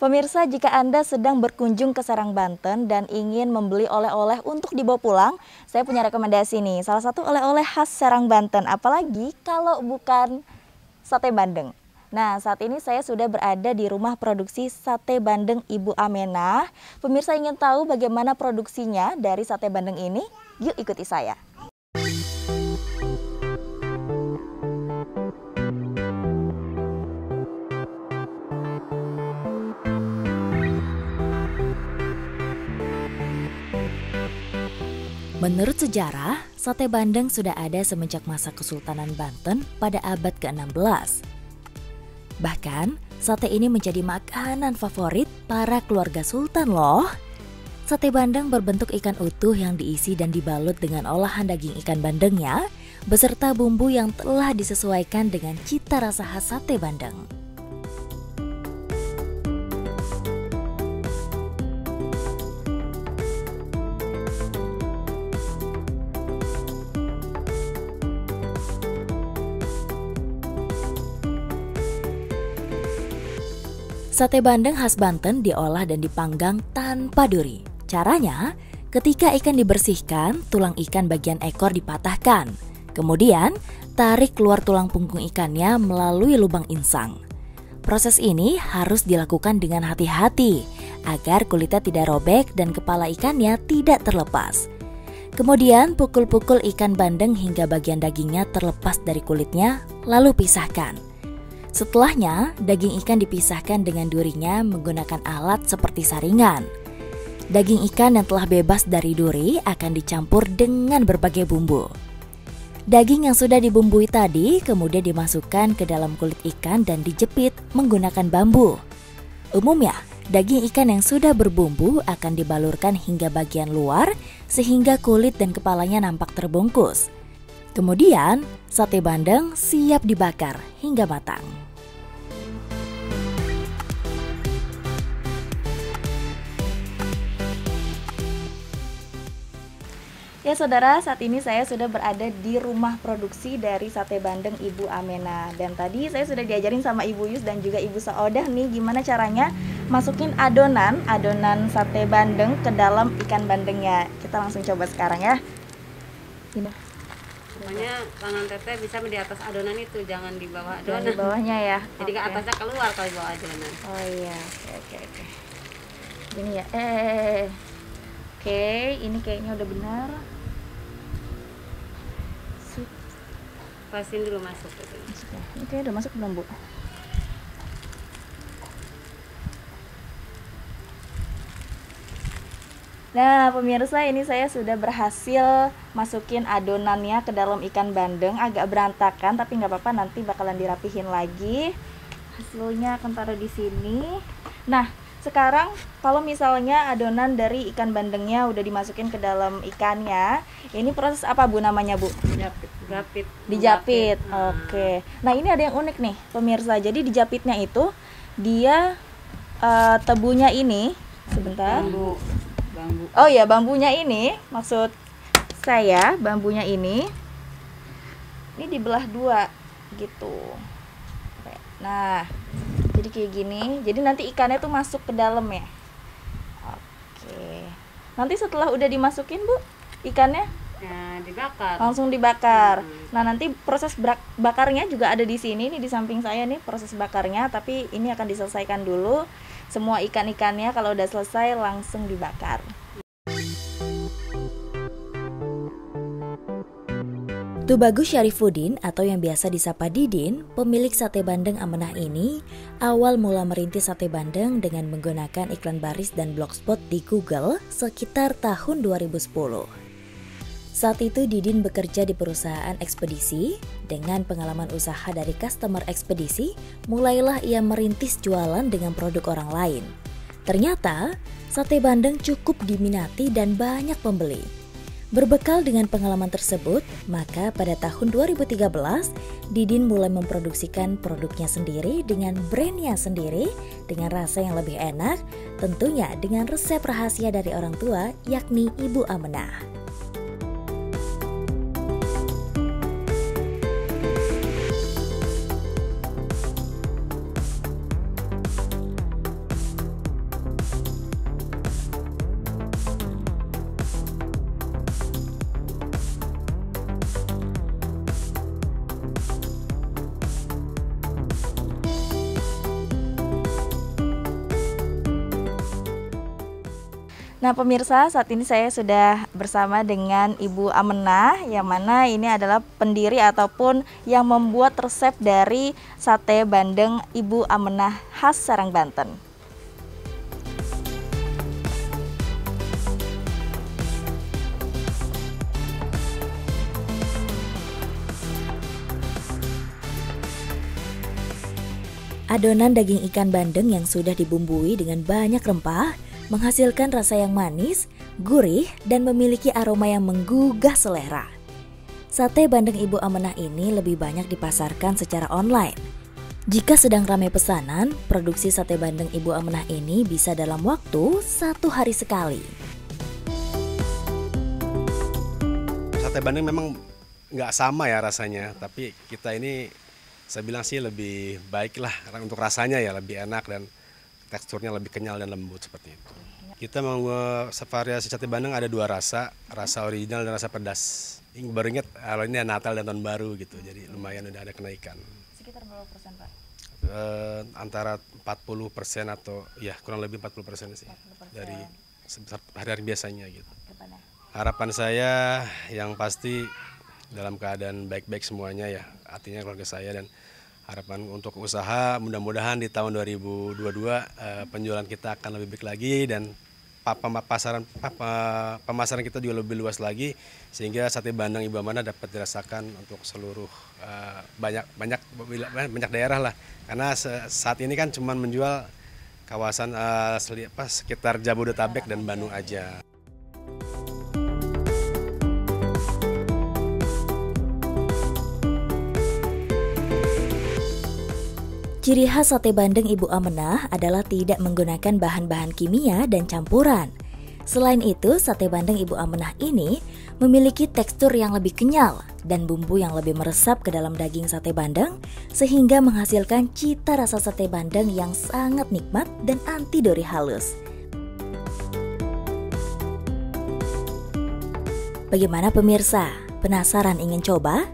Pemirsa, jika Anda sedang berkunjung ke Serang, Banten dan ingin membeli oleh-oleh untuk dibawa pulang, saya punya rekomendasi nih. Salah satu oleh-oleh khas Serang, Banten, apalagi kalau bukan sate bandeng. Nah, saat ini saya sudah berada di rumah produksi sate bandeng Ibu Amenah. Pemirsa ingin tahu bagaimana produksinya dari sate bandeng ini? Yuk ikuti saya. Menurut sejarah, sate bandeng sudah ada semenjak masa Kesultanan Banten pada abad ke-16. Bahkan, sate ini menjadi makanan favorit para keluarga sultan loh. Sate bandeng berbentuk ikan utuh yang diisi dan dibalut dengan olahan daging ikan bandengnya, beserta bumbu yang telah disesuaikan dengan cita rasa khas sate bandeng. Sate bandeng khas Banten diolah dan dipanggang tanpa duri. Caranya, ketika ikan dibersihkan, tulang ikan bagian ekor dipatahkan. Kemudian, tarik keluar tulang punggung ikannya melalui lubang insang. Proses ini harus dilakukan dengan hati-hati agar kulitnya tidak robek dan kepala ikannya tidak terlepas. Kemudian, pukul-pukul ikan bandeng hingga bagian dagingnya terlepas dari kulitnya, lalu pisahkan. Setelahnya, daging ikan dipisahkan dengan durinya menggunakan alat seperti saringan. Daging ikan yang telah bebas dari duri akan dicampur dengan berbagai bumbu. Daging yang sudah dibumbui tadi kemudian dimasukkan ke dalam kulit ikan dan dijepit menggunakan bambu. Umumnya, daging ikan yang sudah berbumbu akan dibalurkan hingga bagian luar sehingga kulit dan kepalanya nampak terbungkus. Kemudian, sate bandeng siap dibakar hingga matang. Ya saudara, saat ini saya sudah berada di rumah produksi dari sate bandeng Ibu Amenah. Dan tadi saya sudah diajarin sama Ibu Yus dan juga Ibu Saodah nih gimana caranya masukin adonan sate bandeng ke dalam ikan bandengnya. Kita langsung coba sekarang ya. Ini. Pokoknya tangan teteh bisa di atas adonan itu, jangan di bawah adonan. Di bawahnya ya. Jadi ke atasnya keluar kalau di bawah adonan. Oh iya, oke. Ini ya. Oke, ini kayaknya udah benar. Pasin dulu masuk gitu. Masuk ya. Ini kayaknya udah masuk belum, Bu? Nah, pemirsa, ini saya sudah berhasil masukin adonannya ke dalam ikan bandeng. Agak berantakan, tapi nggak apa-apa, nanti bakalan dirapihin lagi. Hasilnya akan taruh di sini. Nah, sekarang kalau misalnya adonan dari ikan bandengnya udah dimasukin ke dalam ikannya, ini proses apa, Bu, namanya, Bu? Dijapit. Oke. Nah, ini ada yang unik nih, pemirsa. Jadi dijapitnya itu dia tebunya ini, sebentar. Bambu. Oh ya, bambunya ini, maksud saya bambunya ini dibelah dua gitu. Nah, jadi kayak gini. Jadi nanti ikannya tuh masuk ke dalam ya. Oke. Nanti setelah udah dimasukin, Bu, ikannya dibakar. Langsung dibakar. Nah, nanti proses bakarnya juga ada di sini nih, di samping saya nih proses bakarnya, tapi ini akan diselesaikan dulu. Semua ikan-ikannya kalau udah selesai langsung dibakar. Tubagus Syarifuddin atau yang biasa disapa Didin, pemilik sate bandeng Amenah ini, awal mula merintis sate bandeng dengan menggunakan iklan baris dan blogspot di Google sekitar tahun 2010. Saat itu Didin bekerja di perusahaan ekspedisi. Dengan pengalaman usaha dari customer ekspedisi, mulailah ia merintis jualan dengan produk orang lain. Ternyata, sate bandeng cukup diminati dan banyak pembeli. Berbekal dengan pengalaman tersebut, maka pada tahun 2013, Didin mulai memproduksikan produknya sendiri dengan brandnya sendiri, dengan rasa yang lebih enak, tentunya dengan resep rahasia dari orang tua, yakni Ibu Amenah. Nah pemirsa, saat ini saya sudah bersama dengan Ibu Amenah, yang mana ini adalah pendiri ataupun yang membuat resep dari sate bandeng Ibu Amenah khas Serang, Banten. Adonan daging ikan bandeng yang sudah dibumbui dengan banyak rempah menghasilkan rasa yang manis, gurih, dan memiliki aroma yang menggugah selera. Sate bandeng Ibu Amenah ini lebih banyak dipasarkan secara online. Jika sedang ramai pesanan, produksi sate bandeng Ibu Amenah ini bisa dalam waktu 1 hari sekali. Sate bandeng memang nggak sama ya rasanya, tapi kita ini saya bilang sih lebih baik lah untuk rasanya ya, lebih enak dan teksturnya lebih kenyal dan lembut seperti itu. Kita mau variasi sate bandeng ada 2 rasa original dan rasa pedas. Ini baru ingat kalau ini Natal dan Tahun Baru gitu, jadi lumayan udah ada kenaikan. Sekitar berapa persen Pak? Antara 40% atau ya kurang lebih 40% sih 40%. Dari hari-hari biasanya gitu. Harapan saya yang pasti dalam keadaan baik-baik semuanya ya, artinya keluarga saya, dan harapan untuk usaha mudah-mudahan di tahun 2022 penjualan kita akan lebih baik lagi dan pemasaran kita juga lebih luas lagi, sehingga sate bandeng Ibu Amenah dapat dirasakan untuk seluruh banyak daerah lah, karena saat ini kan cuma menjual kawasan sekitar Jabodetabek dan Bandung aja. Ciri khas sate bandeng Ibu Amenah adalah tidak menggunakan bahan-bahan kimia dan campuran. Selain itu, sate bandeng Ibu Amenah ini memiliki tekstur yang lebih kenyal dan bumbu yang lebih meresap ke dalam daging sate bandeng, sehingga menghasilkan cita rasa sate bandeng yang sangat nikmat dan anti dori halus. Bagaimana pemirsa? Penasaran ingin coba?